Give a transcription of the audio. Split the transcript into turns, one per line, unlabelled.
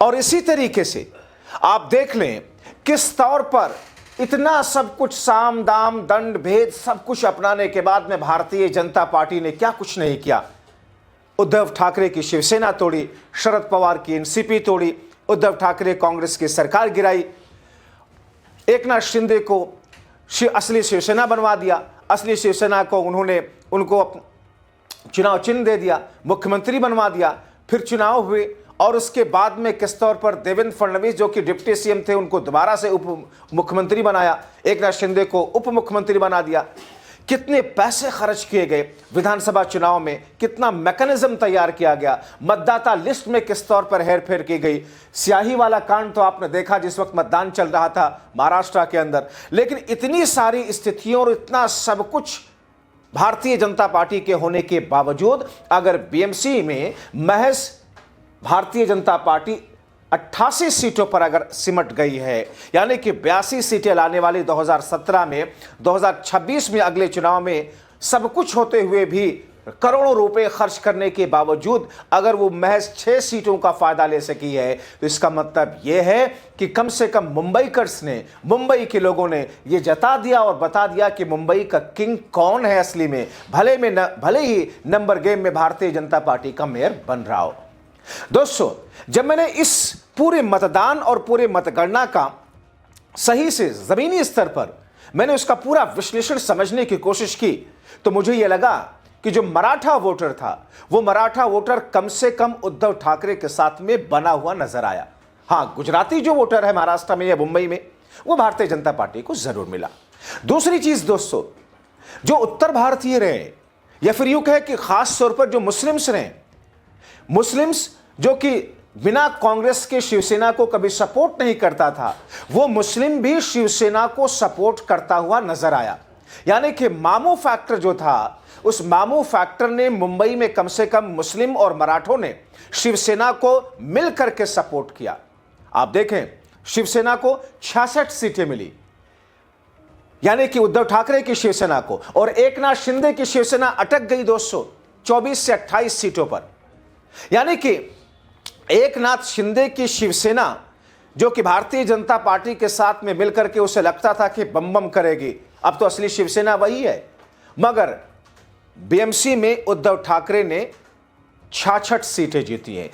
और इसी तरीके से आप देख लें किस तौर पर इतना सब कुछ साम दाम दंड भेद सब कुछ अपनाने के बाद में भारतीय जनता पार्टी ने क्या कुछ नहीं किया। उद्धव ठाकरे की शिवसेना तोड़ी, शरद पवार की एनसीपी तोड़ी, उद्धव ठाकरे कांग्रेस की सरकार गिराई, एकनाथ शिंदे को असली शिवसेना बनवा दिया, असली शिवसेना को उनको चुनाव चिन्ह दे दिया, मुख्यमंत्री बनवा दिया, फिर चुनाव हुए और उसके बाद में किस तौर पर देवेंद्र फडणवीस जो कि डिप्टी सीएम थे उनको दोबारा से उप मुख्यमंत्री बनाया, एकनाथ शिंदे को उप मुख्यमंत्री बना दिया। कितने पैसे खर्च किए गए विधानसभा चुनाव में, कितना मैकेनिज्म तैयार किया गया, मतदाता लिस्ट में किस तौर पर हेरफेर की गई। स्याही वाला कांड तो आपने देखा जिस वक्त मतदान चल रहा था महाराष्ट्र के अंदर। लेकिन इतनी सारी स्थितियों और इतना सब कुछ भारतीय जनता पार्टी के होने के बावजूद अगर बीएमसी में महज भारतीय जनता पार्टी 88 सीटों पर अगर सिमट गई है, यानी कि 82 सीटें लाने वाली 2017 में, 2026 में अगले चुनाव में सब कुछ होते हुए भी करोड़ों रुपए खर्च करने के बावजूद अगर वो महज 6 सीटों का फायदा ले सकी है, तो इसका मतलब यह है कि कम से कम मुंबईकर्स ने, मुंबई के लोगों ने ये जता दिया और बता दिया कि मुंबई का किंग कौन है असली में, भले ही नंबर गेम में भारतीय जनता पार्टी का मेयर बन रहा हो। दोस्तों, जब मैंने इस पूरे मतदान और पूरे मतगणना का सही से जमीनी स्तर पर मैंने उसका पूरा विश्लेषण समझने की कोशिश की, तो मुझे यह लगा कि जो मराठा वोटर था वो मराठा वोटर कम से कम उद्धव ठाकरे के साथ में बना हुआ नजर आया। हां, गुजराती जो वोटर है महाराष्ट्र में या मुंबई में, वो भारतीय जनता पार्टी को जरूर मिला। दूसरी चीज दोस्तों, जो उत्तर भारतीय रहे या फिर यूं कहे कि खास तौर पर जो मुस्लिम्स रहे, मुस्लिम्स जो कि बिना कांग्रेस के शिवसेना को कभी सपोर्ट नहीं करता था, वो मुस्लिम भी शिवसेना को सपोर्ट करता हुआ नजर आया। यानी कि मामू फैक्टर जो था, उस मामू फैक्टर ने मुंबई में कम से कम मुस्लिम और मराठों ने शिवसेना को मिलकर के सपोर्ट किया। आप देखें, शिवसेना को 66 सीटें मिली, यानी कि उद्धव ठाकरे की शिवसेना को, और एकनाथ शिंदे की शिवसेना अटक गई दोस्तों 24 से 28 सीटों पर। यानी कि एकनाथ शिंदे की शिवसेना जो कि भारतीय जनता पार्टी के साथ में मिलकर के उसे लगता था कि बम बम करेगी, अब तो असली शिवसेना वही है। मगर बीएमसी में उद्धव ठाकरे ने 66 सीटें जीती हैं,